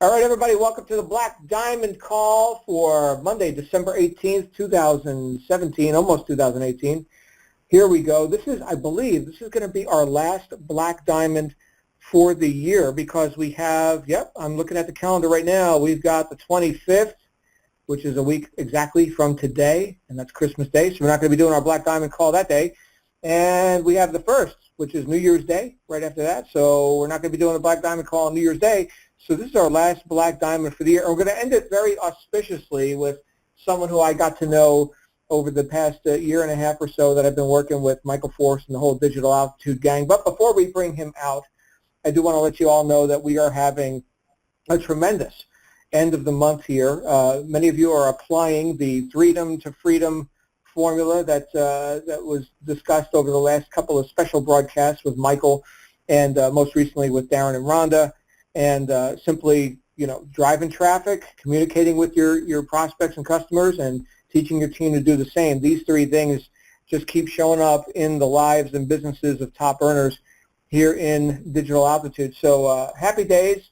All right, everybody, welcome to the Black Diamond Call for Monday, December 18th, 2017, almost 2018. Here we go. I believe this is going to be our last Black Diamond for the year because we have, I'm looking at the calendar right now. We've got the 25th, which is a week exactly from today, and that's Christmas Day, so we're not going to be doing our Black Diamond Call that day. And we have the 1st, which is New Year's Day, right after that, so we're not going to be doing a Black Diamond Call on New Year's Day. So this is our last Black Diamond for the year. And we're going to end it very auspiciously with someone who I got to know over the past year and a half or so that I've been working with, Michael Force and the whole Digital Altitude gang. But before we bring him out, I do want to let you all know that we are having a tremendous end of the month here. Many of you are applying the Freedom to Freedom formula that was discussed over the last couple of special broadcasts with Michael and most recently with Darren and Rhonda. And simply, driving traffic, communicating with your prospects and customers, and teaching your team to do the same. These three things just keep showing up in the lives and businesses of top earners here in Digital Altitude. So happy days.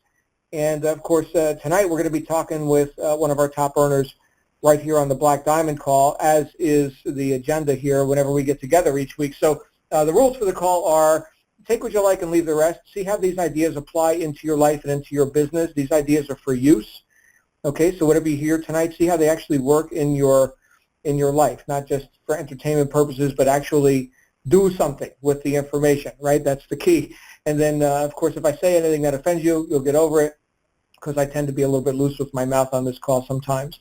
And, of course, tonight we're going to be talking with one of our top earners right here on the Black Diamond Call, as is the agenda here whenever we get together each week. So the rules for the call are: take what you like and leave the rest. See how these ideas apply into your life and into your business. These ideas are for use. Okay, so whatever you hear tonight, see how they actually work in your life, not just for entertainment purposes, but actually do something with the information, right? That's the key. And then, of course, if I say anything that offends you, you'll get over it, because I tend to be a little bit loose with my mouth on this call sometimes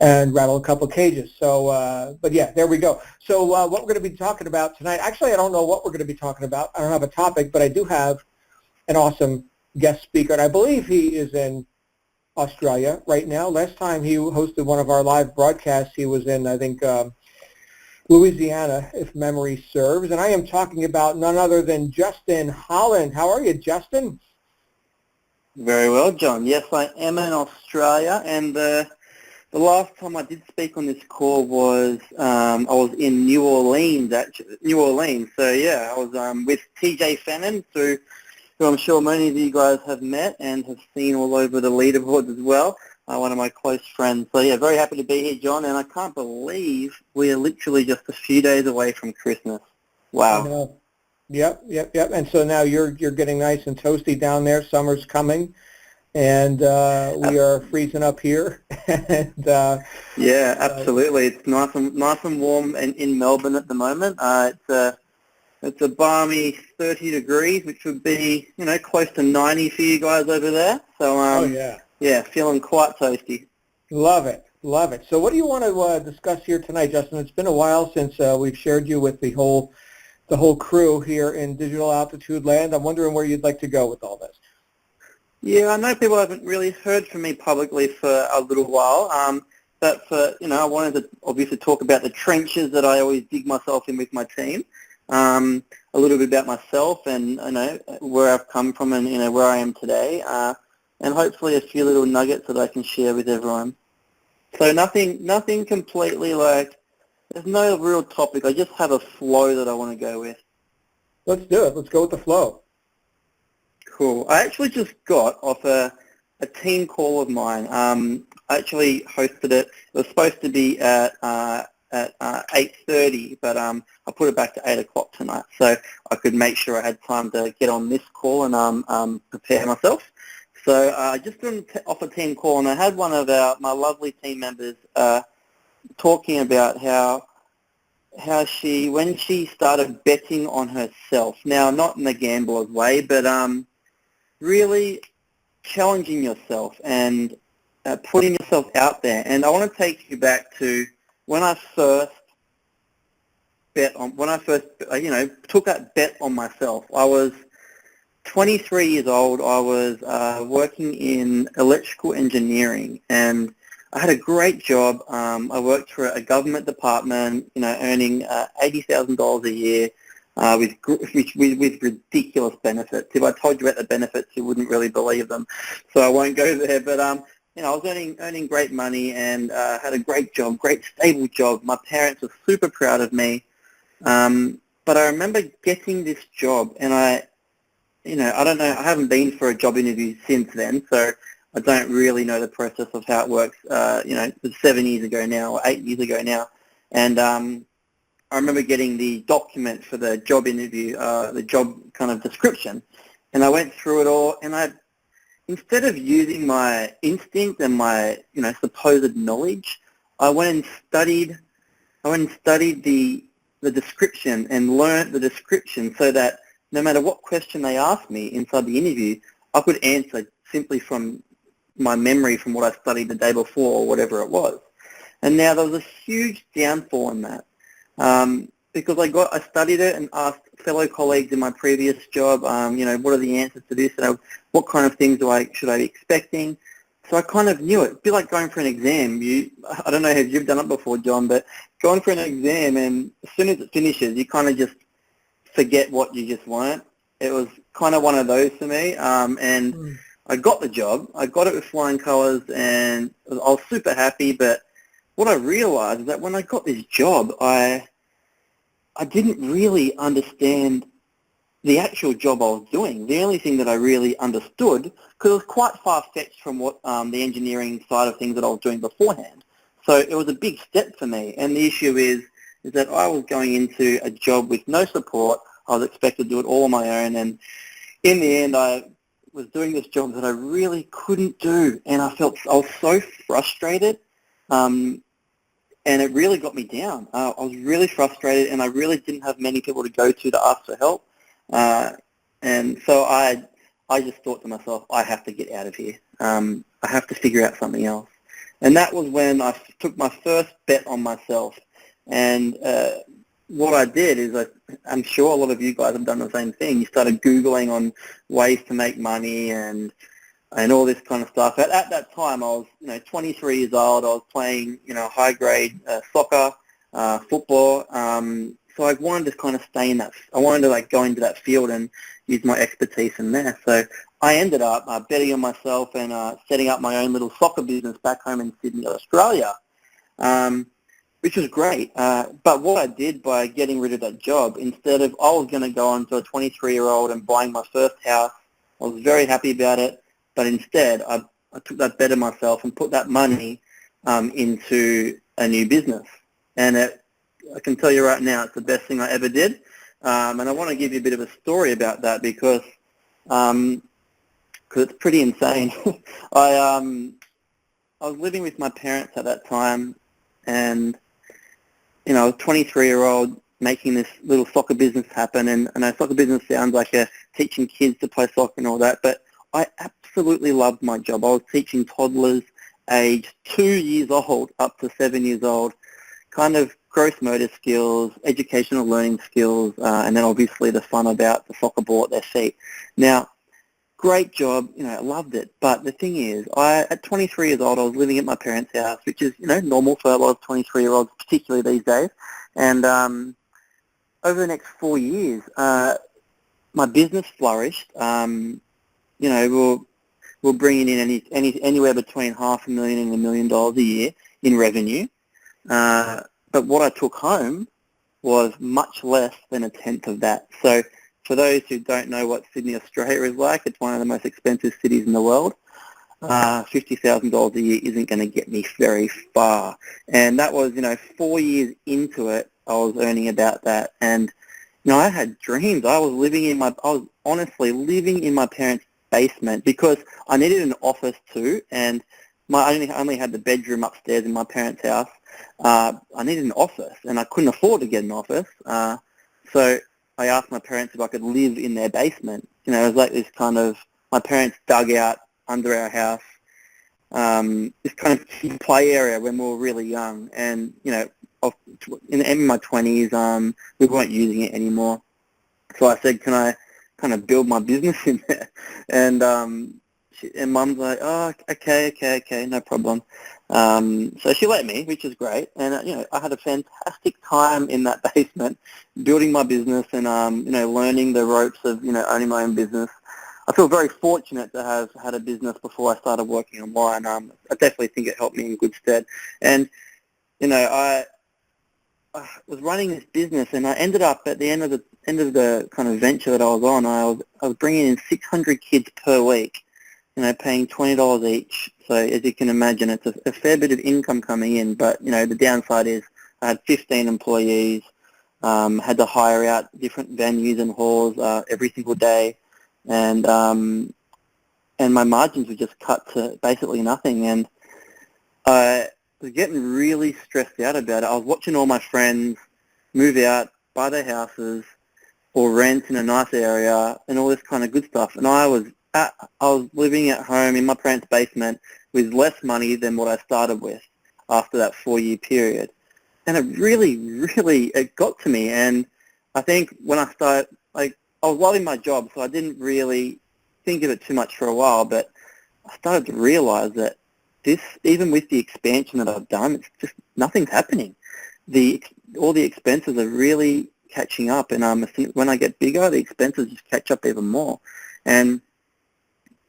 and rattle a couple cages. So, but yeah, there we go. So what we're going to be talking about tonight, actually I don't know what we're going to be talking about. I don't have a topic, but I do have an awesome guest speaker, and I believe he is in Australia right now. Last time he hosted one of our live broadcasts, he was in, I think, Louisiana, if memory serves. And I am talking about none other than Justin Holland. How are you, Justin? Very well, John. Yes, I am in Australia, and the last time I did speak on this call was I was in New Orleans, actually. New Orleans. So yeah, I was with TJ Fennon, who I'm sure many of you guys have met and have seen all over the leaderboards as well. One of my close friends. So yeah, very happy to be here, John. And I can't believe we are literally just a few days away from Christmas. Wow. I know. Yep. And so now you're getting nice and toasty down there. Summer's coming. And we are freezing up here. And, yeah, absolutely. It's nice and warm in Melbourne at the moment. It's a balmy 30 degrees, which would be close to 90 for you guys over there. So yeah, feeling quite toasty. Love it. So what do you want to discuss here tonight, Justin? It's been a while since we've shared you with the whole crew here in Digital Altitude Land. I'm wondering where you'd like to go with all this. Yeah, I know people haven't really heard from me publicly for a little while, but I wanted to obviously talk about the trenches that I always dig myself in with my team, a little bit about myself and where I've come from and where I am today, and hopefully a few little nuggets that I can share with everyone. So nothing completely there's no real topic. I just have a flow that I want to go with. Let's do it. Let's go with the flow. Cool. I actually just got off a team call of mine. I actually hosted it. It was supposed to be at 8:30, but I put it back to 8 o'clock tonight, so I could make sure I had time to get on this call and prepare myself. So I just got off a team call, and I had one of my lovely team members talking about how when she started betting on herself, now not in a gambler's way, but really challenging yourself and putting yourself out there. And I want to take you back to when I first took that bet on myself. I was 23 years old. I was working in electrical engineering, and I had a great job. I worked for a government department, earning $80,000 a year. With ridiculous benefits. If I told you about the benefits, you wouldn't really believe them. So I won't go there. But I was earning great money and had a great job, great stable job. My parents were super proud of me. But I remember getting this job, and I don't know. I haven't been for a job interview since then. So I don't really know the process of how it works. It was 7 years ago now, or 8 years ago now, and I remember getting the document for the job interview, the job kind of description, and I went through it all, and instead of using my instinct and my, supposed knowledge, I went and studied the description and learnt the description so that no matter what question they asked me inside the interview, I could answer simply from my memory from what I studied the day before or whatever it was. And now there was a huge downfall in that because I studied it and asked fellow colleagues in my previous job, what are the answers to this? What kind of things should I be expecting? So I kind of knew it. It'd be like going for an exam. I don't know if you've done it before, John, but going for an exam, and as soon as it finishes, you kind of just forget what you just learnt. It was kind of one of those for me, and I got the job. I got it with flying colours, and I was super happy. But what I realised is that when I got this job, I didn't really understand the actual job I was doing. The only thing that I really understood, because it was quite far-fetched from what the engineering side of things that I was doing beforehand. So it was a big step for me. And the issue is that I was going into a job with no support. I was expected to do it all on my own. And in the end, I was doing this job that I really couldn't do. And I was so frustrated. And it really got me down. I was really frustrated, and I really didn't have many people to go to ask for help. And so I just thought to myself, I have to get out of here. I have to figure out something else. And that was when I took my first bet on myself. And what I did is, I'm sure a lot of you guys have done the same thing. You started Googling on ways to make money and all this kind of stuff. At that time, I was 23 years old. I was playing high-grade soccer, football. So I wanted to kind of stay in that. I wanted to go into that field and use my expertise in there. So I ended up betting on myself and setting up my own little soccer business back home in Sydney, Australia, which was great. But what I did by getting rid of that job, instead of I was going to go on to a 23-year-old and buying my first house, I was very happy about it. But instead, I took that bet on myself and put that money into a new business. And I can tell you right now, it's the best thing I ever did. And I want to give you a bit of a story about that because it's pretty insane. I was living with my parents at that time, and I was a 23-year-old making this little soccer business happen. And a soccer business sounds like teaching kids to play soccer and all that, but I absolutely loved my job. I was teaching toddlers aged 2 years old up to 7 years old, kind of gross motor skills, educational learning skills, and then obviously the fun about the soccer ball at their feet. Now, great job, I loved it. But the thing is, at 23 years old, I was living at my parents' house, which is, normal for a lot of 23-year-olds, particularly these days. And over the next 4 years, my business flourished. We're bringing in anywhere between $500,000 and $1 million a year in revenue. But what I took home was much less than a tenth of that. So for those who don't know what Sydney, Australia is like, it's one of the most expensive cities in the world. $50,000 a year isn't going to get me very far. And that was, 4 years into it, I was earning about that. And, I had dreams. I was honestly living in my parents' basement because I needed an office too. And I only had the bedroom upstairs in my parents' house. I needed an office, and I couldn't afford to get an office. So I asked my parents if I could live in their basement. It was like this kind of, my parents dug out under our house this kind of play area when we were really young. And, in my 20s, we weren't using it anymore. So I said, can I kind of build my business in there? And Mum's like, oh, okay, no problem. So she let me, which is great. And, I had a fantastic time in that basement building my business and, learning the ropes of, owning my own business. I feel very fortunate to have had a business before I started working online. I definitely think it helped me in good stead. And, I was running this business, and I ended up at the end of the kind of venture that I was on, I was bringing in 600 kids per week paying $20 each. So as you can imagine, it's a fair bit of income coming in. But, the downside is I had 15 employees, had to hire out different venues and halls every single day, and my margins were just cut to basically nothing. And I was getting really stressed out about it. I was watching all my friends move out, buy their houses, or rent in a nice area, and all this kind of good stuff. And I was living at home in my parents' basement with less money than what I started with after that 4-year period. And it really, really, it got to me. And I think when I started, I was loving my job, so I didn't really think of it too much for a while, but I started to realize that even with the expansion that I've done, it's just nothing's happening. All the expenses are really catching up, and when I get bigger, the expenses just catch up even more. And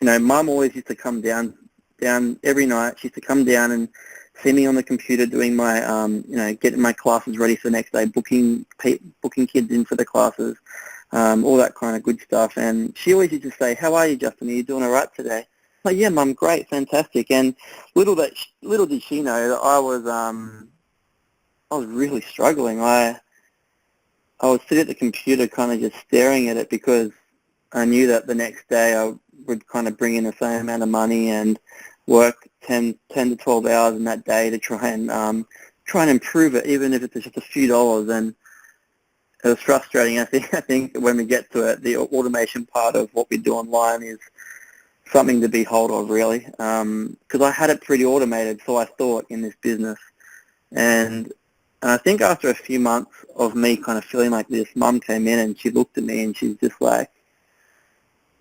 Mum always used to come down every night. She used to come down and see me on the computer doing my, getting my classes ready for the next day, booking kids in for the classes, all that kind of good stuff. And she always used to say, "How are you, Justin? Are you doing all right today?" I'm like, "Yeah, Mum, great, fantastic." And little did she know that I was really struggling. I would sit at the computer kind of just staring at it because I knew that the next day I would kind of bring in the same amount of money and work 10 to 12 hours in that day to try and improve it, even if it's just a few dollars. And it was frustrating. I think when we get to it, the automation part of what we do online is something to behold of, really, because I had it pretty automated, so I thought, in this business. And I think after a few months of me kind of feeling like this, Mum came in and she looked at me and she's just like,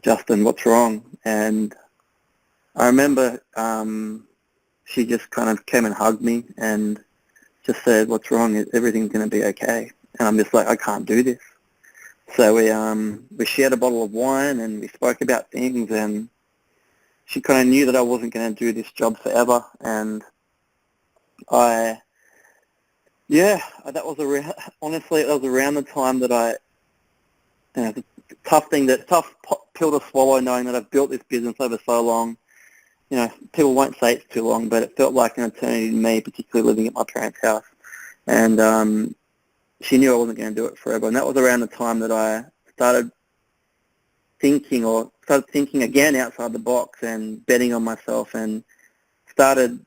"Justin, what's wrong?" And I remember she just kind of came and hugged me and just said, "What's wrong? Everything's going to be okay." And I'm just like, "I can't do this." So we shared a bottle of wine and we spoke about things, and she kind of knew that I wasn't going to do this job forever. And that was honestly, it was around the time that the tough pill to swallow, knowing that I've built this business over so long. People won't say it's too long, but it felt like an eternity to me, particularly living at my parents' house. And she knew I wasn't going to do it forever. And that was around the time that I started thinking again outside the box and betting on myself, and started,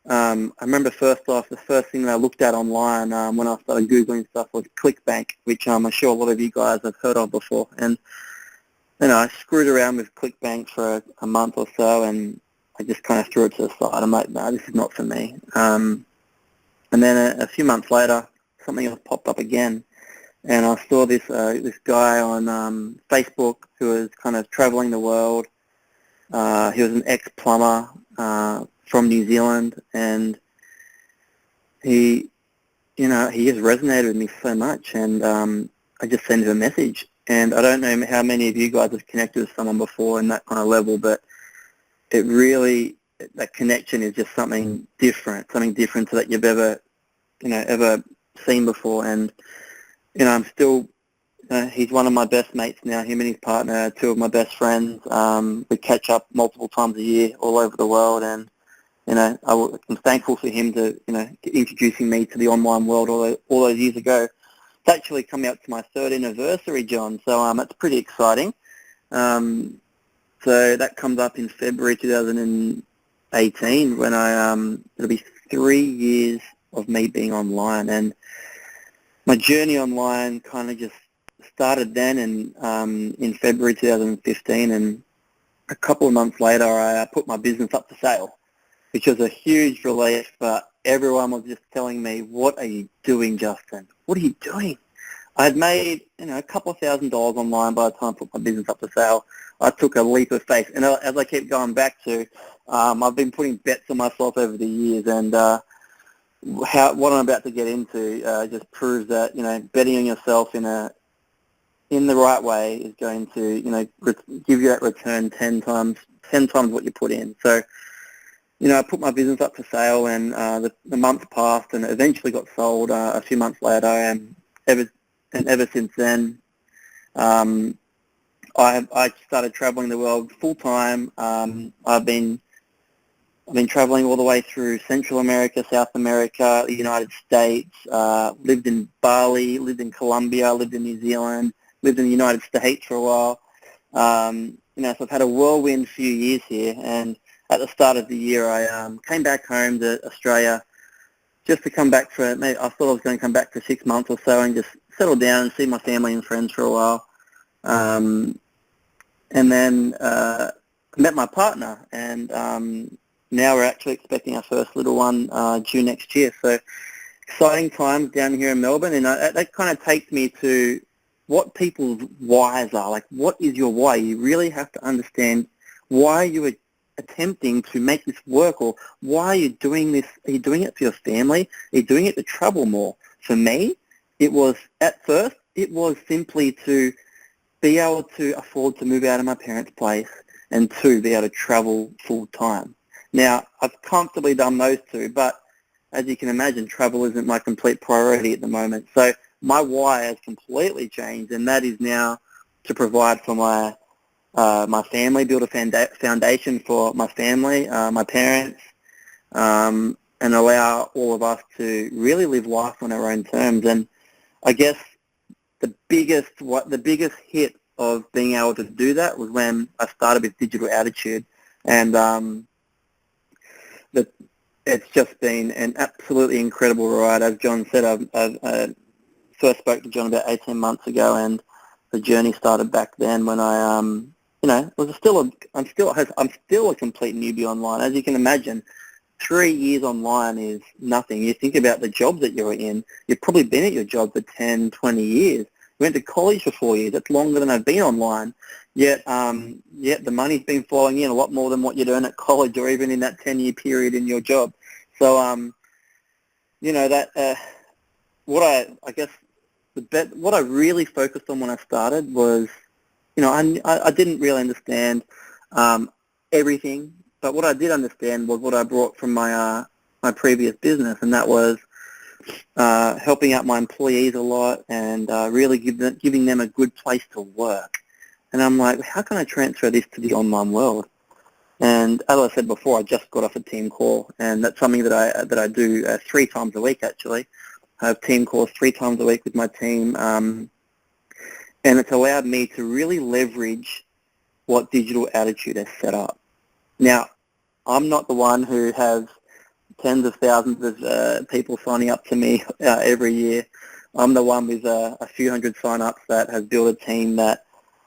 I remember first off, the first thing that I looked at online when I started Googling stuff was ClickBank, which I'm sure a lot of you guys have heard of before. And I screwed around with ClickBank for a month or so, and I just kind of threw it to the side. I'm like, "No, this is not for me." And then a few months later, something else popped up again, and I saw this guy on Facebook who was kind of traveling the world. He was an ex-plumber from New Zealand, and he just resonated with me so much, and I just sent him a message. And I don't know how many of you guys have connected with someone before in that kind of level, but it really, that connection is just something different to that you've ever seen before. And I'm still, he's one of my best mates now. Him and his partner, two of my best friends. We catch up multiple times a year all over the world, and I'm thankful for him to introducing me to the online world all those years ago. It's actually coming up to my 3rd anniversary, John. So it's pretty exciting. So that comes up in February 2018 when it'll be 3 years of me being online. And my journey online kind of just started then in February 2015, and a couple of months later I put my business up for sale, which was a huge relief, but everyone was just telling me, "What are you doing, Justin? What are you doing?" I had made a couple of $1,000s online by the time I put my business up for sale. I took a leap of faith, and as I keep going back to, I've been putting bets on myself over the years, and what I'm about to get into just proves that betting on yourself in the right way is going to give you that return 10 times what you put in. So I put my business up for sale, and the months passed, and it eventually got sold a few months later, and ever since then, I started traveling the world full time. I've been traveling all the way through Central America, South America, the United States, lived in Bali, lived in Colombia, lived in New Zealand, lived in the United States for a while. So I've had a whirlwind few years here, and at the start of the year I came back home to Australia just to come back for, maybe I thought I was going to come back for 6 months or so and just settle down and see my family and friends for a while. And then met my partner, and now we're actually expecting our first little one due next year. So exciting times down here in Melbourne, and that kind of takes me to what people's whys are. Like, what is your why? You really have to understand why you are attempting to make this work, or why are you doing this? Are you doing it for your family? Are you doing it to travel more? For me, at first, it was simply to be able to afford to move out of my parents' place, and two, be able to travel full time. Now, I've comfortably done those two, but as you can imagine, travel isn't my complete priority at the moment. So my why has completely changed, and that is now to provide for my family, build a foundation for my family, my parents, and allow all of us to really live life on our own terms. And I guess the biggest hit of being able to do that was when I started with Digital Attitude, and it's just been an absolutely incredible ride. As John said, I first spoke to John about 18 months ago, and the journey started back then when I'm still a complete newbie online. As you can imagine, 3 years online is nothing. You think about the jobs that you're in, you've probably been at your job for 10, 20 years. You went to college for 4 years. That's longer than I've been online. Yet the money's been flowing in a lot more than what you'd earn at college or even in that 10-year period in your job. So, what I really focused on when I started was, I didn't really understand everything, but what I did understand was what I brought from my previous business, and that was helping out my employees a lot and really giving them a good place to work. And I'm like, how can I transfer this to the online world? And as I said before, I just got off a team call, and that's something that I do 3 times a week actually. I have team calls 3 times a week with my team, and it's allowed me to really leverage what Digital Attitude has set up. Now, I'm not the one who has tens of thousands of people signing up to me every year. I'm the one with a few hundred sign-ups that has built a team that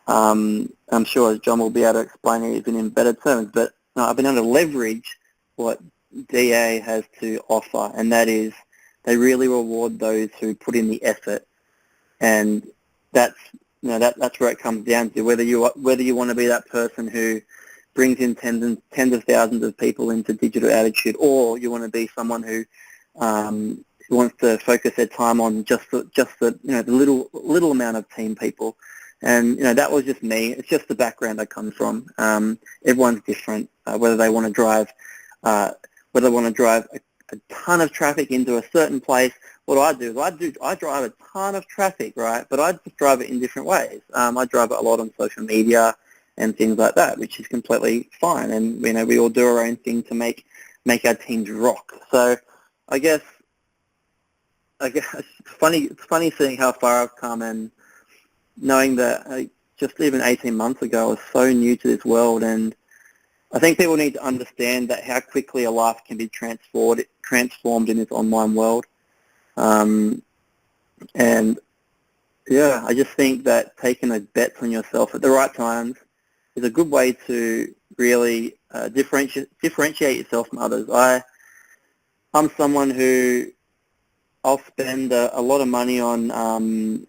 I'm sure, as John will be able to explain it even in better terms, but I've been able to leverage what DA has to offer, and that is they really reward those who put in the effort, and that's where it comes down to, whether you want to be that person who brings in tens of thousands of people into Digital Attitude, or you want to be someone who wants to focus their time on just the little amount of team people. And that was just me. It's just the background I come from. Everyone's different. Whether they want to drive a ton of traffic into a certain place. What I do is I drive a ton of traffic, right? But I just drive it in different ways. I drive it a lot on social media and things like that, which is completely fine. And we all do our own thing to make our teams rock. So I guess it's funny seeing how far I've come, and knowing that just even 18 months ago I was so new to this world. And I think people need to understand that how quickly a life can be transformed in this online world. And yeah, I just think that taking a bet on yourself at the right times is a good way to really differentiate yourself from others. I'm someone who I'll spend a lot of money on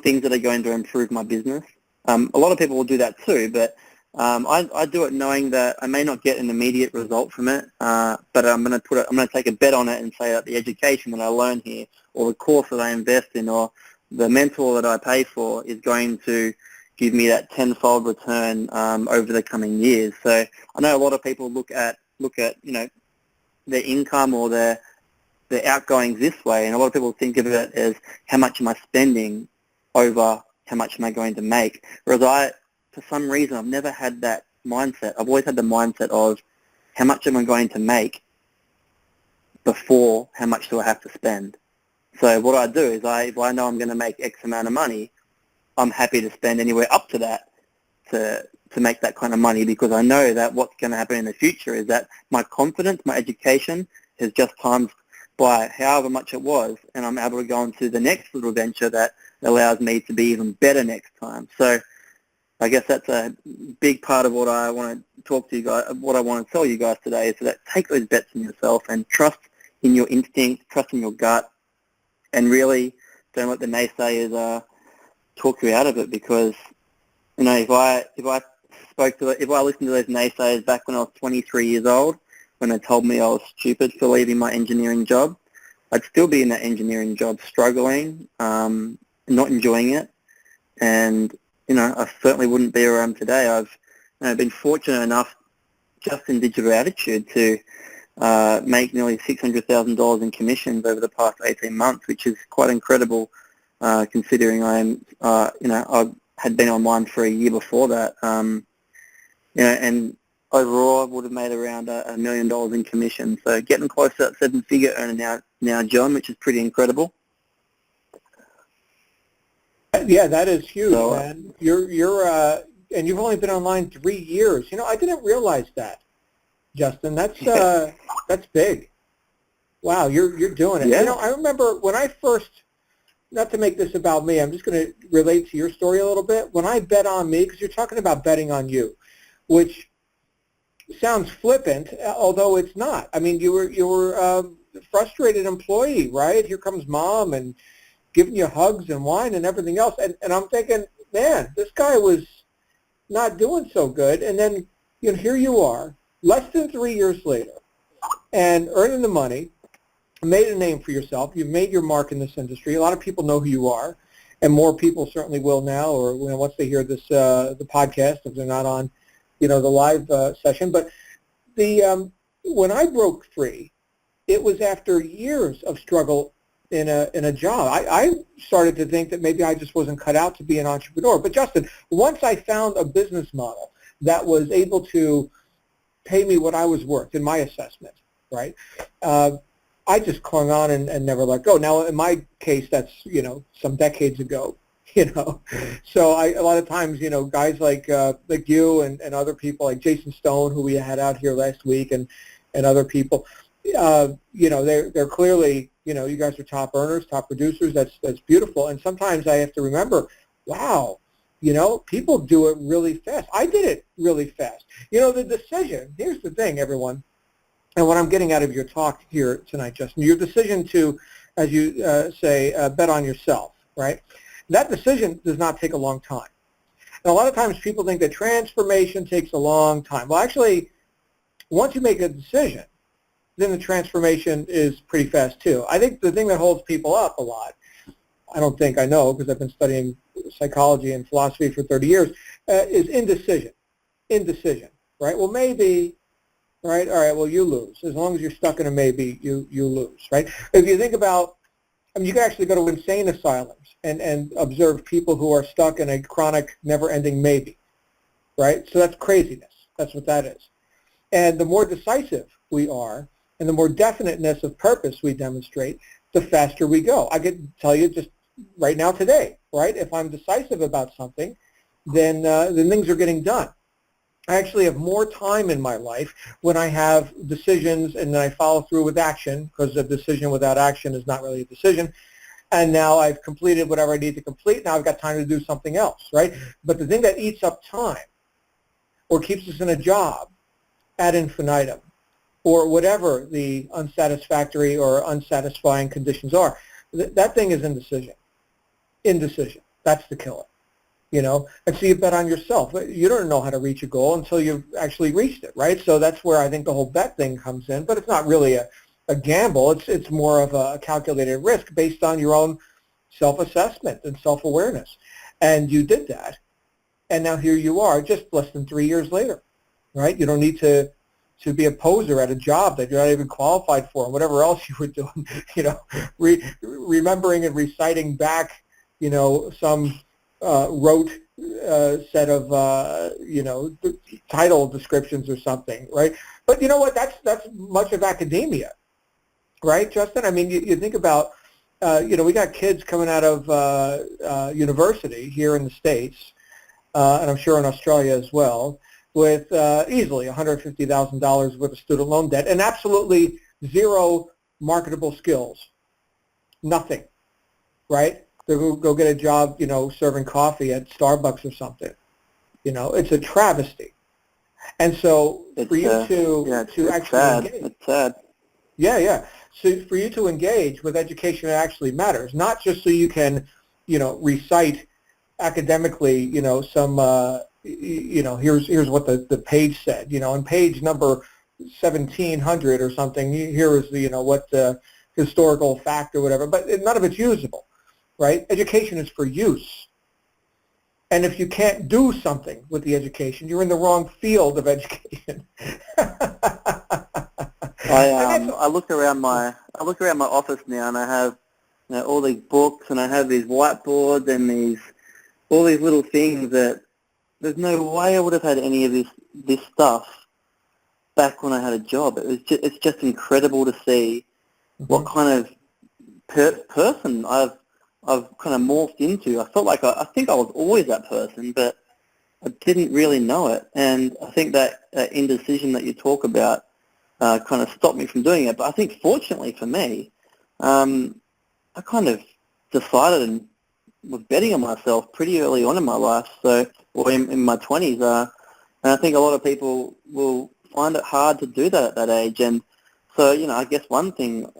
things that are going to improve my business. A lot of people will do that too, but I do it knowing that I may not get an immediate result from it, but I'm going to take a bet on it and say that the education that I learn here, or the course that I invest in, or the mentor that I pay for is going to give me that tenfold return over the coming years. So I know a lot of people look at their income or their outgoings this way, and a lot of people think of it as how much am I spending over how much am I going to make? Whereas for some reason, I've never had that mindset. I've always had the mindset of how much am I going to make before how much do I have to spend. So what I do is if I know I'm going to make X amount of money, I'm happy to spend anywhere up to that to make that kind of money, because I know that what's going to happen in the future is that my confidence, my education is just times by however much it was, and I'm able to go on to the next little venture that allows me to be even better next time. So I guess that's a big part of what I want to talk to you guys, what I want to tell you guys today, is that take those bets on yourself and trust in your instinct, trust in your gut, and really don't let the naysayers talk you out of it. Because, you know, if I listened to those naysayers back when I was 23 years old, when they told me I was stupid for leaving my engineering job, I'd still be in that engineering job struggling, not enjoying it, and, you know, I certainly wouldn't be where I am today. I've been fortunate enough, just in Digital Attitude, to make nearly $600,000 in commissions over the past 18 months, which is quite incredible, considering I had been online for a year before that. And overall, I would have made around $1 million in commission. So getting close to that seven-figure earner now, John, which is pretty incredible. Yeah, that is huge, So, man. And you've only been online 3 years. You know, I didn't realize that, Justin. That's big. Wow, you're doing it. Yeah. You know, I remember when I first, not to make this about me, I'm just going to relate to your story a little bit. When I bet on me, because you're talking about betting on you, which sounds flippant, although it's not. I mean, you were a frustrated employee, right? Here comes mom and giving you hugs and wine and everything else. And I'm thinking, man, this guy was not doing so good. And then, you know, here you are, less than 3 years later, and earning the money, made a name for yourself. You've made your mark in this industry. A lot of people know who you are, and more people certainly will now, or, you know, once they hear this, the podcast, if they're not on, you know, the live session. But when I broke free, it was after years of struggle in a job. I started to think that maybe I just wasn't cut out to be an entrepreneur. But Justin, once I found a business model that was able to pay me what I was worth in my assessment, right? I just clung on and never let go. Now, in my case, that's, you know, some decades ago, you know. So a lot of times, you know, guys like you and other people like Jason Stone, who we had out here last week, and other people, you know, they're clearly, you know, you guys are top earners, top producers. That's beautiful. And sometimes I have to remember, wow, you know, people do it really fast. I did it really fast. You know, the decision, here's the thing, everyone, and what I'm getting out of your talk here tonight, Justin, your decision to, as you say, bet on yourself, right? That decision does not take a long time. And a lot of times people think that transformation takes a long time. Well, actually, once you make a decision, then the transformation is pretty fast too. I think the thing that holds people up a lot, I don't think, I know, because I've been studying psychology and philosophy for 30 years, is indecision. Indecision, right? Well, maybe, right? All right, well, you lose. As long as you're stuck in a maybe, you lose, right? If you think about, I mean, you can actually go to insane asylums and observe people who are stuck in a chronic, never-ending maybe, right? So that's craziness. That's what that is. And the more decisive we are, and the more definiteness of purpose we demonstrate, the faster we go. I could tell you just right now today, right? If I'm decisive about something, then things are getting done. I actually have more time in my life when I have decisions and then I follow through with action, because a decision without action is not really a decision. And now I've completed whatever I need to complete. Now I've got time to do something else, right? But the thing that eats up time or keeps us in a job ad infinitum, or whatever the unsatisfactory or unsatisfying conditions are, that thing is indecision. Indecision. That's the killer. You know, and so you bet on yourself. You don't know how to reach a goal until you've actually reached it, right? So that's where I think the whole bet thing comes in. But it's not really a gamble. It's more of a calculated risk based on your own self-assessment and self-awareness. And you did that. And now here you are, just less than 3 years later, right? You don't need to be a poser at a job that you're not even qualified for, and whatever else you were doing, you know, remembering and reciting back, you know, some rote set of title descriptions or something, right? But you know what? That's much of academia, right, Justin? I mean, you think about we got kids coming out of university here in the States, and I'm sure in Australia as well, with easily $150,000 worth of student loan debt and absolutely zero marketable skills, nothing, right? They'll go get a job, serving coffee at Starbucks or something. It's a travesty. And so for you to actually sad. engage, it's sad. Yeah. So for you to engage with education that actually matters, not just so you can, recite academically, some, here's what the page said, on page number 1700 or something, here is the, what the historical fact or whatever, but none of it's usable, right? Education is for use. And if you can't do something with the education, you're in the wrong field of education. I look around my office now, and I have all these books, and I have these whiteboards and all these little things that there's no way I would have had any of this stuff back when I had a job. It's just incredible to see what kind of person I've kind of morphed into. I felt like I think I was always that person, but I didn't really know it. And I think that indecision that you talk about kind of stopped me from doing it. But I think fortunately for me, I kind of decided and was betting on myself pretty early on in my life, or in my 20s. And I think a lot of people will find it hard to do that at that age. And so, I guess one thing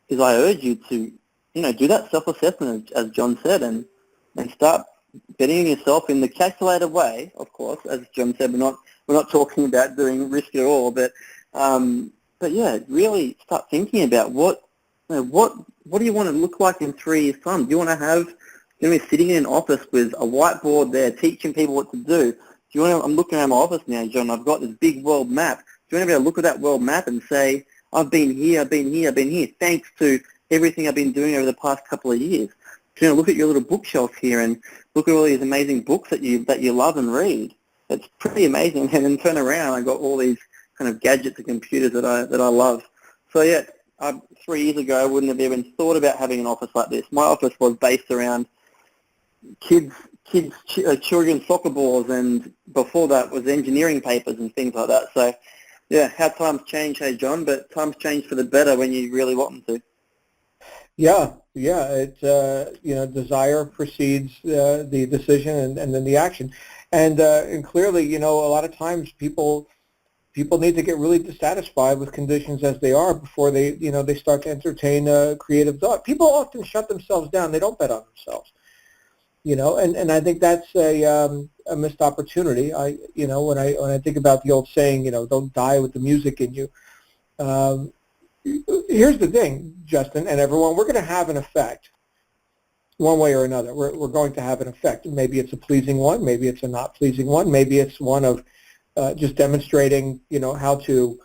is I urge you to, do that self-assessment, as John said, and start betting on yourself in the calculated way, of course. As John said, we're not talking about doing risk at all, but yeah, really start thinking about what do you want to look like in 3 years' time? Do you want to be sitting in an office with a whiteboard there teaching people what to do? I'm looking around my office now, John. I've got this big world map. Do you want to be able to look at that world map and say, I've been here, thanks to everything I've been doing over the past couple of years? Do you want to look at your little bookshelf here and look at all these amazing books that you love and read? It's pretty amazing. And then turn around, I got all these kind of gadgets and computers that I love. So yeah, 3 years ago, I wouldn't have even thought about having an office like this. My office was based around children's soccer balls, and before that was engineering papers and things like that. So yeah, how times change, hey John, but times change for the better when you really want them to. Yeah. It's desire precedes the decision and then the action, and clearly, a lot of times people need to get really dissatisfied with conditions as they are before they start to entertain creative thought. People often shut themselves down. They don't bet on themselves, and I think that's a missed opportunity. When I think about the old saying, don't die with the music in you. Here's the thing, Justin, and everyone, we're going to have an effect one way or another. We're going to have an effect. Maybe it's a pleasing one. Maybe it's a not pleasing one. Maybe it's one of just demonstrating, how to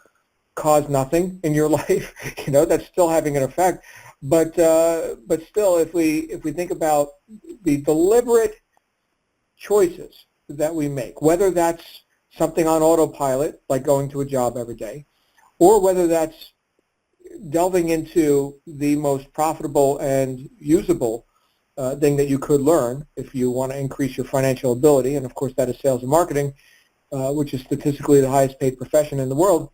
cause nothing in your life. That's still having an effect. But still, if we think about the deliberate choices that we make, whether that's something on autopilot, like going to a job every day, or whether that's delving into the most profitable and usable thing that you could learn if you want to increase your financial ability, and of course that is sales and marketing, which is statistically the highest paid profession in the world.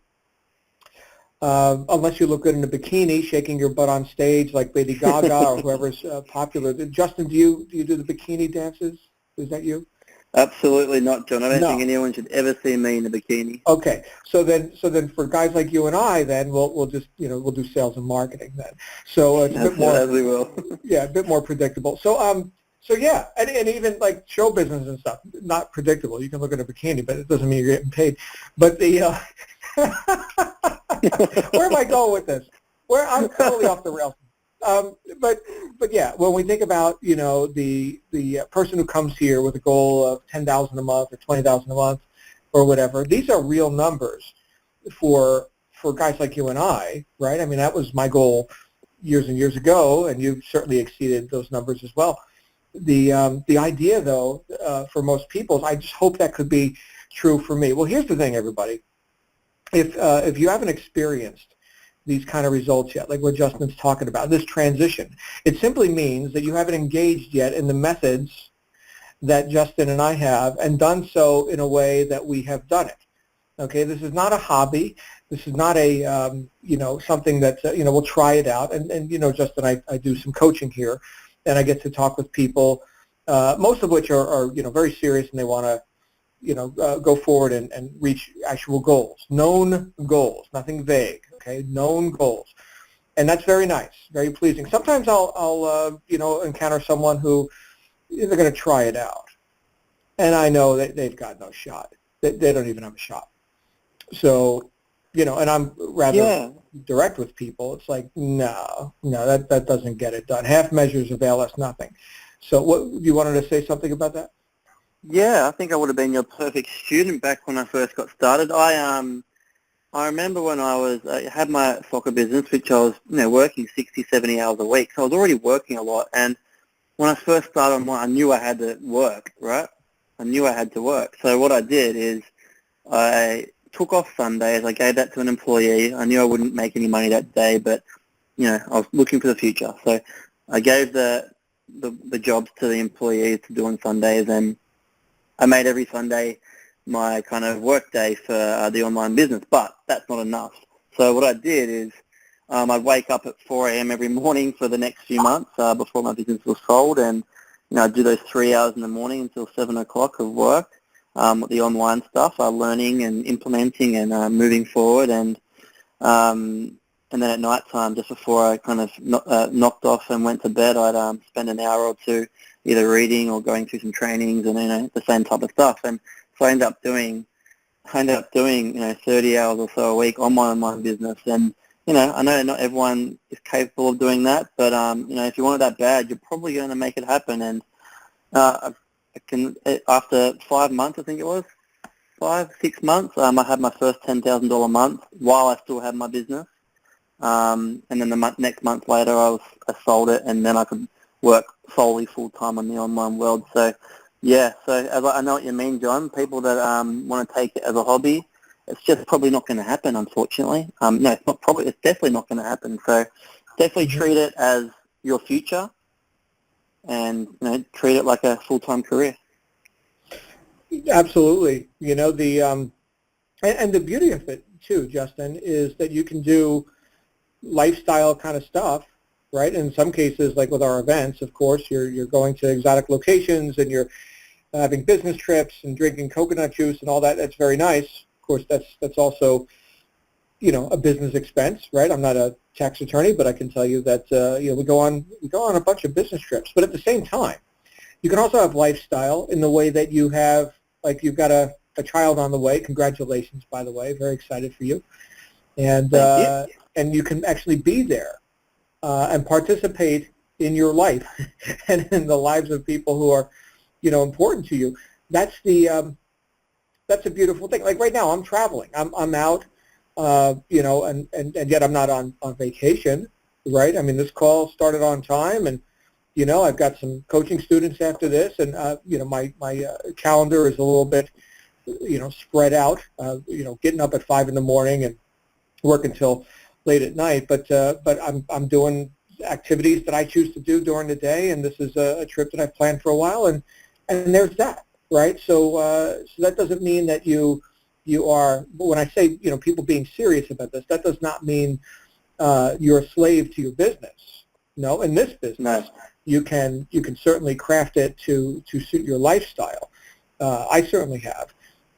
Unless you look good in a bikini, shaking your butt on stage like Lady Gaga or whoever's popular. Justin, do you do the bikini dances? Is that you? Absolutely not, John. I don't think anyone should ever see me in a bikini. Okay, so then for guys like you and I, then we'll just we'll do sales and marketing then. So it's a bit more, as we will. Yeah, a bit more predictable. So yeah, and even like show business and stuff, not predictable. You can look at a bikini, but it doesn't mean you're getting paid. But the where am I going with this? I'm totally off the rails. But yeah, when we think about the person who comes here with a goal of $10,000 a month or $20,000 a month or whatever, these are real numbers for guys like you and I, right? I mean, that was my goal years and years ago, and you've certainly exceeded those numbers as well. the idea, though, for most people, is I just hope that could be true for me. Well, here's the thing, everybody. If you haven't experienced these kind of results yet, like what Justin's talking about, this transition, it simply means that you haven't engaged yet in the methods that Justin and I have, and done so in a way that we have done it. Okay, this is not a hobby. This is not a something that we'll try it out. And Justin, I do some coaching here, and I get to talk with people, most of which are very serious, and they want to go forward and reach actual goals, known goals, nothing vague. Okay, known goals, and that's very nice, very pleasing. Sometimes I'll encounter someone who they're going to try it out, and I know that they've got no shot. They don't even have a shot. So, and I'm rather direct with people. It's like, no, that doesn't get it done. Half measures avail us nothing. So, what you wanted to say something about that? Yeah, I think I would have been your perfect student back when I first got started. I remember when I had my soccer business, which I was working 60, 70 hours a week. So I was already working a lot, and when I first started, I knew I had to work, right? I knew I had to work. So what I did is I took off Sundays. I gave that to an employee. I knew I wouldn't make any money that day, but I was looking for the future. So I gave the jobs to the employees to do on Sundays, and I made every Sunday my kind of work day for the online business. But that's not enough. So what I did is I'd wake up at 4 a.m. every morning for the next few months before my business was sold, and I'd do those 3 hours in the morning until 7 o'clock of work. With the online stuff, learning and implementing and moving forward, and then at night time, just before I kind of knocked off and went to bed, I'd spend an hour or two either reading or going through some trainings and the same type of stuff. And so I ended up doing 30 hours or so a week on my online business. And I know not everyone is capable of doing that, but if you want it that bad, you're probably going to make it happen. And after 5 months, I think it was 6 months, I had my first $10,000 month while I still had my business. And then the next month later, I sold it, and then I could work solely full time on the online world. So yeah, I know what you mean, John. People that want to take it as a hobby, it's just probably not going to happen, unfortunately. No, it's not probably. It's definitely not going to happen. So definitely treat it as your future, and treat it like a full-time career. Absolutely. And the beauty of it too, Justin, is that you can do lifestyle kind of stuff, right? In some cases, like with our events, of course, you're going to exotic locations, and you're having business trips and drinking coconut juice and all that. That's very nice. Of course, that's also a business expense, right? I'm not a tax attorney, but I can tell you that we go on a bunch of business trips. But at the same time, you can also have lifestyle in the way that you have, like, you've got a child on the way. Congratulations, by the way. Very excited for you. And you can actually be there and participate in your life and in the lives of people who are important to you. That's a beautiful thing. Like right now, I'm traveling. I'm out. And yet I'm not on vacation, right? I mean, this call started on time, and I've got some coaching students after this, and my calendar is a little bit spread out. Getting up at 5 in the morning and working till late at night, but I'm doing activities that I choose to do during the day, and this is a trip that I've planned for a while, and there's that, right? So that doesn't mean that you are, when I say people being serious about this, that does not mean you're a slave to your business. No, in this business, you can certainly craft it to suit your lifestyle. I certainly have,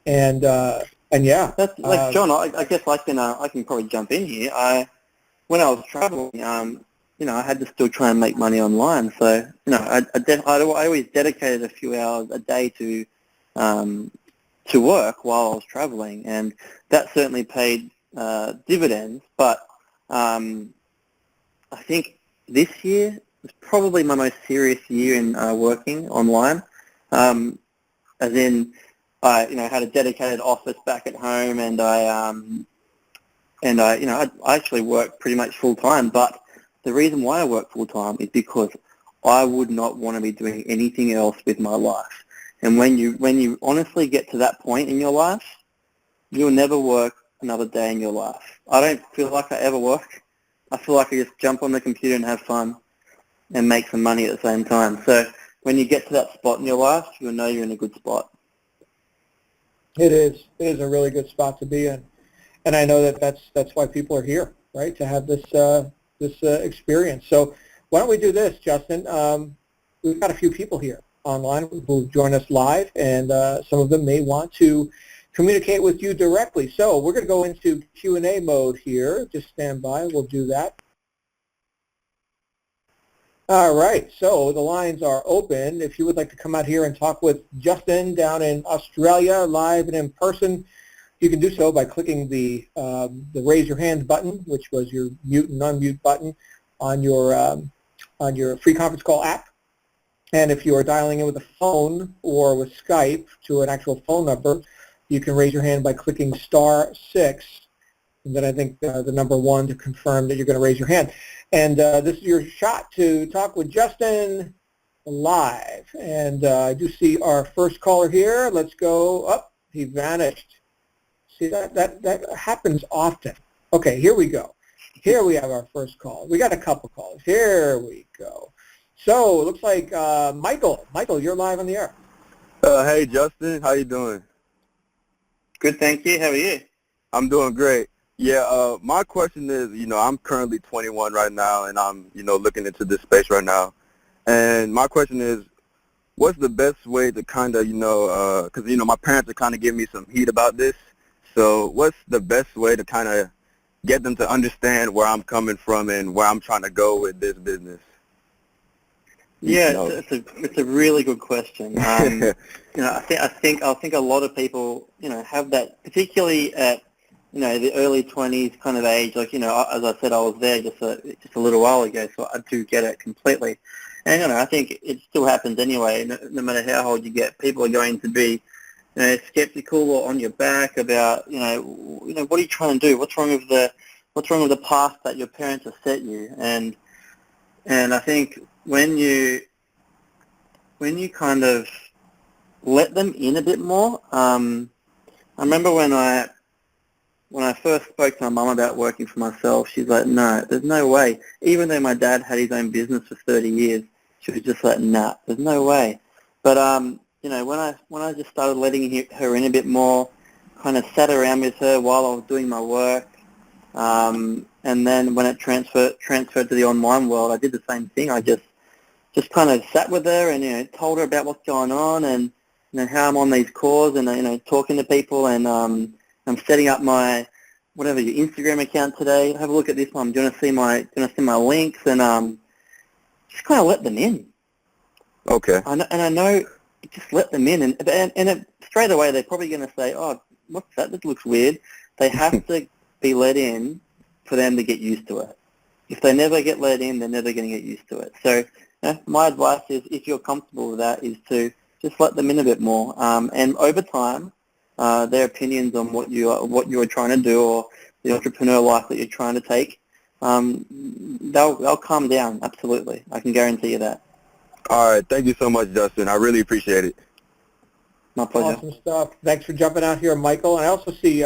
and yeah. That's like John. I guess I can probably jump in here. When I was traveling, I had to still try and make money online. So I always dedicated a few hours a day to work while I was traveling, and that certainly paid dividends. But I think this year was probably my most serious year in working online. As in, I had a dedicated office back at home, and I actually worked pretty much full time. But the reason why I work full time is because I would not want to be doing anything else with my life. And when you honestly get to that point in your life, you'll never work another day in your life. I don't feel like I ever work. I feel like I just jump on the computer and have fun and make some money at the same time. So when you get to that spot in your life, you'll know you're in a good spot. It is. It is a really good spot to be in. And I know that that's why people are here, right, to have this experience. So why don't we do this, Justin? We've got a few people here online who join us live, and some of them may want to communicate with you directly. So we're going to go into Q&A mode here. Just stand by. We'll do that. All right. So the lines are open. If you would like to come out here and talk with Justin down in Australia, live and in person, you can do so by clicking the raise your hand button, which was your mute and unmute button on your free conference call app. And if you are dialing in with a phone or with Skype to an actual phone number, you can raise your hand by clicking *6, and then I think the number 1 to confirm that you're going to raise your hand. And this is your shot to talk with Justin live. And I do see our first caller here. Let's go up. He vanished. See, that happens often. Okay, here we go. Here we have our first call. We got a couple calls. Here we go. So it looks like Michael. Michael, you're live on the air. Hey, Justin. How you doing? Good, thank you. How are you? I'm doing great. Yeah, my question is, I'm currently 21 right now, and I'm, looking into this space right now. And my question is, what's the best way to kind of, because, my parents are kind of giving me some heat about this. So what's the best way to kind of get them to understand where I'm coming from and where I'm trying to go with this business? Yeah, it's a really good question. I think a lot of people, have that, particularly at, the early 20s kind of age. Like, as I said, I was there just a little while ago, so I do get it completely. And I think it still happens anyway. No matter how old you get, people are going to be, skeptical or on your back about, what are you trying to do? What's wrong with the path that your parents have set you? And I think when you kind of let them in a bit more, I remember when I first spoke to my mum about working for myself, she's like, no, there's no way. Even though my dad had his own business for 30 years, she was just like, nah, there's no way. But when I just started letting her in a bit more, kind of sat around with her while I was doing my work, and then when it transferred to the online world, I did the same thing. I just kind of sat with her and told her about what's going on and how I'm on these calls and talking to people, and I'm setting up my your Instagram account today. Have a look at this one. Do you want to see my links? And just kind of let them in. Okay. I know, just let them in, and straight away they're probably going to say, oh, what's that? That looks weird. They have to be let in for them to get used to it. If they never get let in, they're never going to get used to it. So my advice is, if you're comfortable with that, is to just let them in a bit more. And over time, their opinions on what you are trying to do, or the entrepreneur life that you're trying to take, they'll calm down. Absolutely, I can guarantee you that. All right. Thank you so much, Justin. I really appreciate it. My pleasure. Awesome stuff. Thanks for jumping out here, Michael. And I also see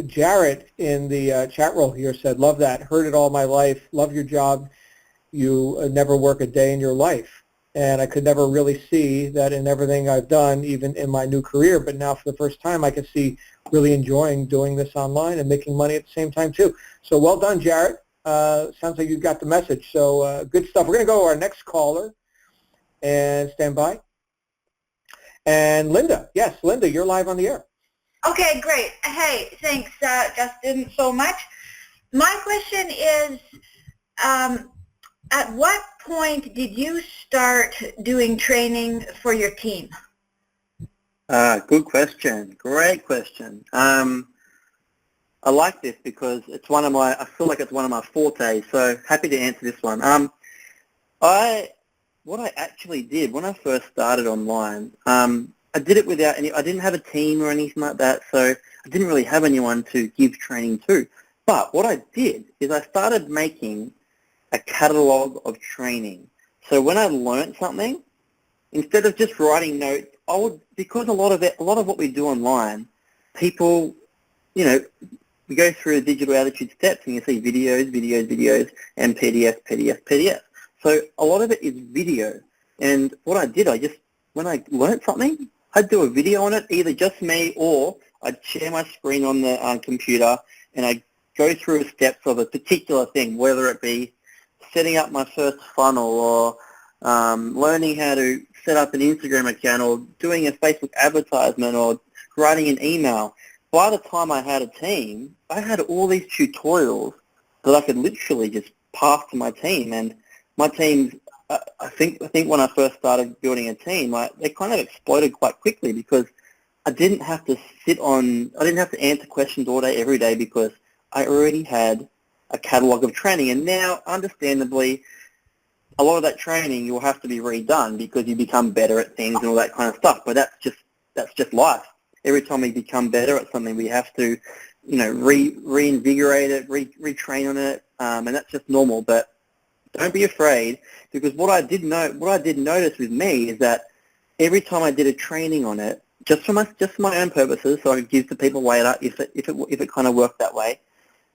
Jarrett in the chat roll here said, love that. Heard it all my life. Love your job. You never work a day in your life. And I could never really see that in everything I've done, even in my new career. But now for the first time, I can see really enjoying doing this online and making money at the same time, too. So well done, Jarrett. Sounds like you got the message. So good stuff. We're going to go to our next caller. And stand by. And Linda. Yes, Linda, you're live on the air. Okay, great. Hey, thanks, Justin, so much. My question is, at what point did you start doing training for your team? Good question. Great question. I like this because I feel like it's one of my fortes, so happy to answer this one. What I actually did when I first started online, I did it without I didn't have a team or anything like that, so I didn't really have anyone to give training to. But what I did is I started making a catalog of training. So when I learned something, instead of just writing notes, I would, because a lot of what we do online, people, you know, we go through the digital attitude steps and you see videos, and PDF. So a lot of it is video. And what I did, when I learned something, I'd do a video on it, either just me or I'd share my screen on the computer and I'd go through steps of a particular thing, whether it be setting up my first funnel or learning how to set up an Instagram account or doing a Facebook advertisement or writing an email. By the time I had a team, I had all these tutorials that I could literally just pass to my team. And my teams, I think when I first started building a team, they kind of exploded quite quickly because I didn't have to answer questions all day, every day, because I already had a catalog of training. And now, understandably, a lot of that training will have to be redone because you become better at things and all that kind of stuff. But that's just life. Every time we become better at something, we have to, you know, reinvigorate it, retrain on it, and that's just normal. But don't be afraid, because what I did notice with me is that every time I did a training on it, just for my own purposes, so I could give to people later if it kind of worked that way,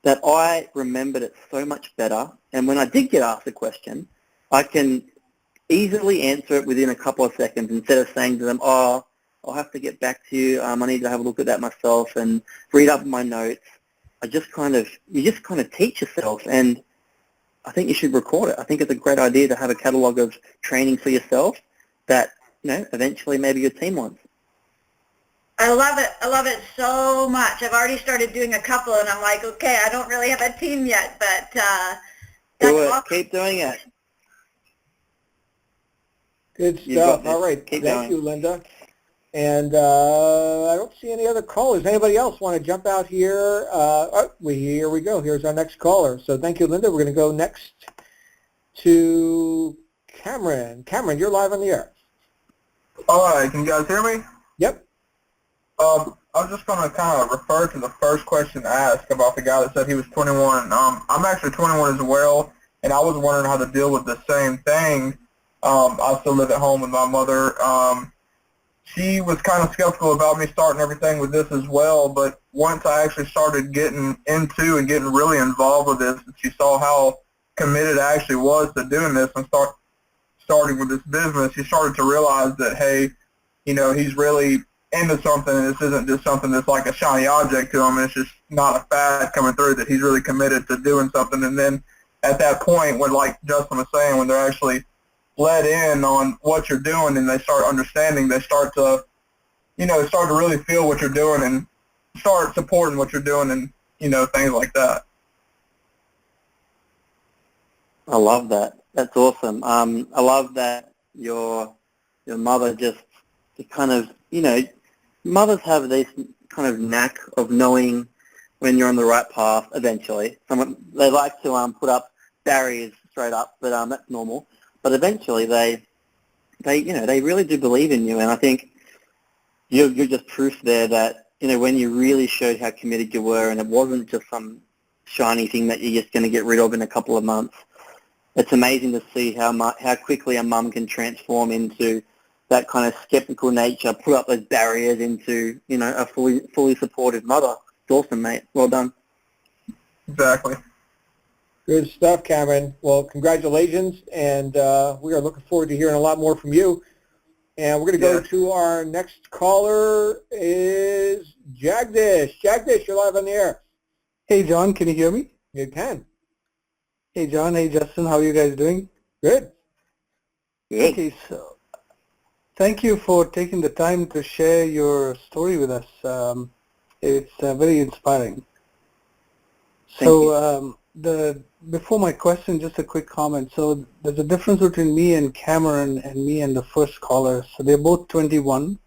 that I remembered it so much better. And when I did get asked a question, I can easily answer it within a couple of seconds instead of saying to them, "Oh, I'll have to get back to you. I need to have a look at that myself and read up my notes." You just kind of teach yourself, and I think you should record it. I think it's a great idea to have a catalog of training for yourself that, you know, eventually maybe your team wants. I love it. I love it so much. I've already started doing a couple, and I'm like, okay, I don't really have a team yet, but that's awesome. Keep doing it. Good stuff. All right. Thank you, Linda. And I don't see any other callers. Anybody else want to jump out here? Here we go. Here's our next caller. So thank you, Linda. We're going to go next to Cameron. Cameron, you're live on the air. All right. Can you guys hear me? Yep. I was just going to kind of refer to the first question asked about the guy that said he was 21. I'm actually 21 as well, and I was wondering how to deal with the same thing. I still live at home with my mother. She was kind of skeptical about me starting everything with this as well, but once I actually started getting into and getting really involved with this, and she saw how committed I actually was to doing this and starting with this business, she started to realize that, hey, you know, he's really into something, and this isn't just something that's like a shiny object to him. It's just not a fad coming through, that he's really committed to doing something. And then at that point, when, like Justin was saying, when they're actually let in on what you're doing and they start understanding, they start to, you know, start to really feel what you're doing and start supporting what you're doing and, you know, things like that. I love that. That's awesome. I love that your mother just kind of, you know, mothers have this kind of knack of knowing when you're on the right path eventually. They like to put up barriers straight up, but that's normal. But eventually they really do believe in you, and I think you're just proof there that, you know, when you really showed how committed you were, and it wasn't just some shiny thing that you're just going to get rid of in a couple of months. It's amazing to see how quickly a mum can transform into that kind of skeptical nature, put up those barriers into, you know, a fully supportive mother. It's awesome, mate. Well done. Exactly. Good stuff, Cameron. Well, congratulations, and we are looking forward to hearing a lot more from you. And we're going to go to our next caller is Jagdish. Jagdish, you're live on the air. Hey, John, can you hear me? You can. Hey, John. Hey, Justin. How are you guys doing? Good. Good. Okay, so thank you for taking the time to share your story with us. It's very inspiring. Thank you. Before my question, just a quick comment. So there's a difference between me and Cameron and me and the first caller. So they're both 21.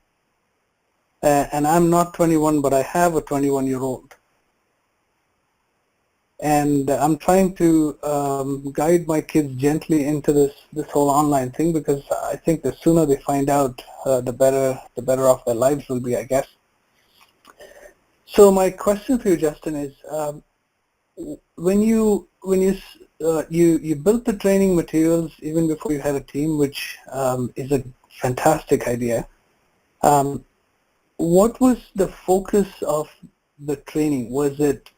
And I'm not 21, but I have a 21-year-old. And I'm trying to guide my kids gently into this whole online thing, because I think the sooner they find out, the better off their lives will be, I guess. So my question for you, Justin, is when you you built the training materials even before you had a team, which is a fantastic idea. What was the focus of the training? Was it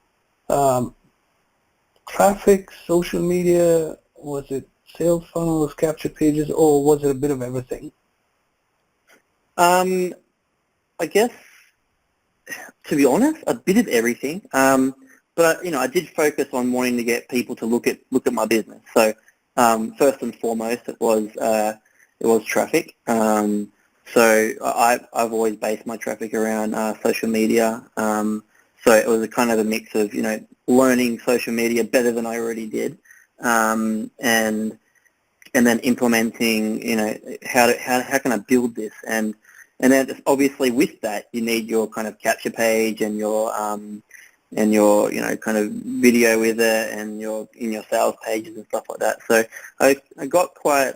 traffic, social media? Was it sales funnels, capture pages, or was it a bit of everything? I guess, to be honest, a bit of everything. But I did focus on wanting to get people to look at my business. So first and foremost, it was traffic. So I've always based my traffic around social media. So it was a kind of a mix of learning social media better than I already did, and then implementing how can I build this, and then obviously with that you need your kind of capture page and your kind of video with it and your sales pages and stuff like that. So I got quite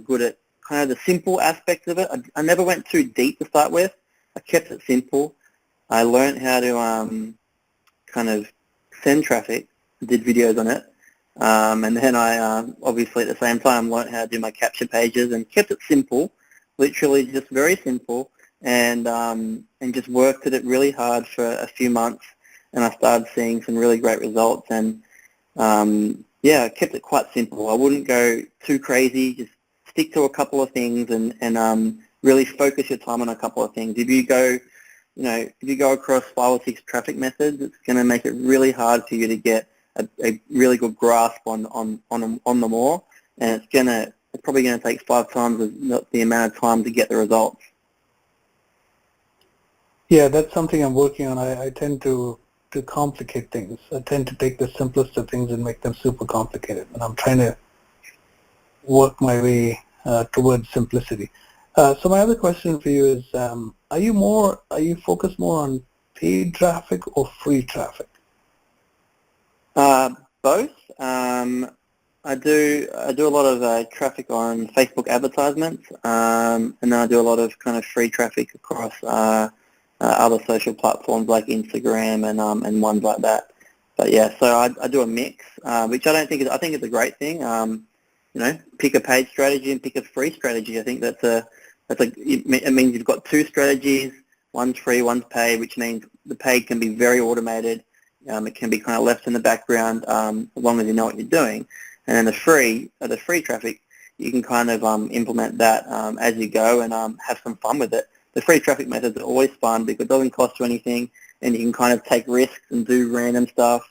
good at kind of the simple aspects of it. I never went too deep to start with. I kept it simple. I learned how to kind of send traffic, did videos on it, and then I obviously at the same time learned how to do my capture pages and kept it simple, literally just very simple, and just worked at it really hard for a few months, and I started seeing some really great results. And yeah, I kept it quite simple. I wouldn't go too crazy. Just stick to a couple of things and really focus your time on a couple of things. If you go across 5 or 6 traffic methods, it's going to make it really hard for you to get a really good grasp on them all, and it's probably going to take 5 times the amount of time to get the results. Yeah, that's something I'm working on. I tend to complicate things. I tend to take the simplest of things and make them super complicated, and I'm trying to work my way towards simplicity. So my other question for you is, are you focused more on paid traffic or free traffic? Both. I do a lot of traffic on Facebook advertisements, and then I do a lot of kind of free traffic across other social platforms like Instagram and ones like that. But yeah, so I do a mix, which I think it's a great thing. Pick a paid strategy and pick a free strategy. I think it means you've got 2 strategies. One's free, one's paid, which means the paid can be very automated. It can be kind of left in the background as long as you know what you're doing. And then the free traffic, you can kind of implement that as you go and have some fun with it. The free traffic methods are always fun because it doesn't cost you anything, and you can kind of take risks and do random stuff.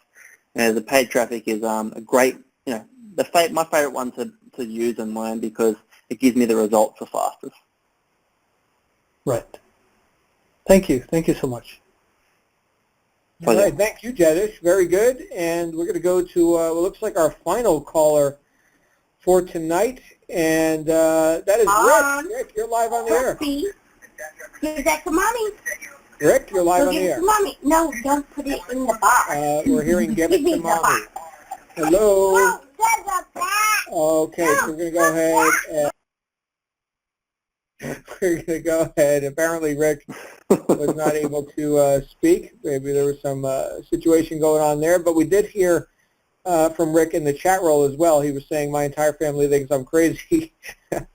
The paid traffic is a great, my favorite one to use and learn because it gives me the results the fastest. Right. Thank you. Thank you so much. All right, thank you, Jadish. Very good. And we're going to go to what looks like our final caller for tonight, and that is Rick. Rick, you're live on the air. Give that to Mommy. Rick, you're live on the Give it air. to Mommy. No, don't put it in the box. We're hearing give it me to the Mommy. box. Hello. No, there's a box. Okay, so we're going to go ahead and apparently Rick was not able to speak. Maybe there was some situation going on there, but we did hear from Rick in the chat roll as well. He was saying, my entire family thinks I'm crazy,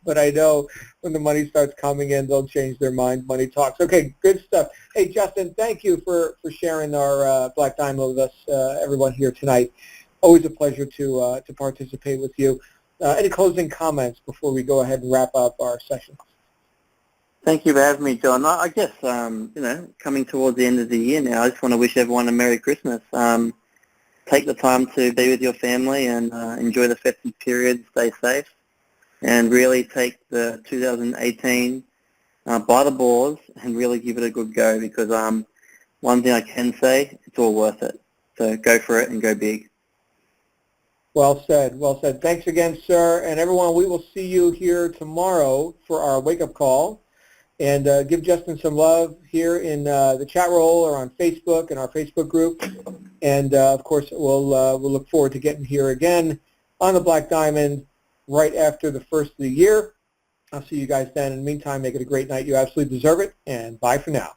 but I know when the money starts coming in, they'll change their mind. Money talks. Okay, good stuff. Hey, Justin, thank you for sharing our Black Diamond with us, everyone here tonight. Always a pleasure to participate with you. Any closing comments before we go ahead and wrap up our session? Thank you for having me, John. I guess, coming towards the end of the year now, I just want to wish everyone a Merry Christmas. Take the time to be with your family and enjoy the festive period, stay safe, and really take the 2018 by the balls and really give it a good go because one thing I can say, it's all worth it. So go for it and go big. Well said. Well said. Thanks again, sir. And everyone, we will see you here tomorrow for our wake-up call. And give Justin some love here in the chat roll or on Facebook and our Facebook group. And, of course, we'll look forward to getting here again on the Black Diamond right after the first of the year. I'll see you guys then. In the meantime, make it a great night. You absolutely deserve it. And bye for now.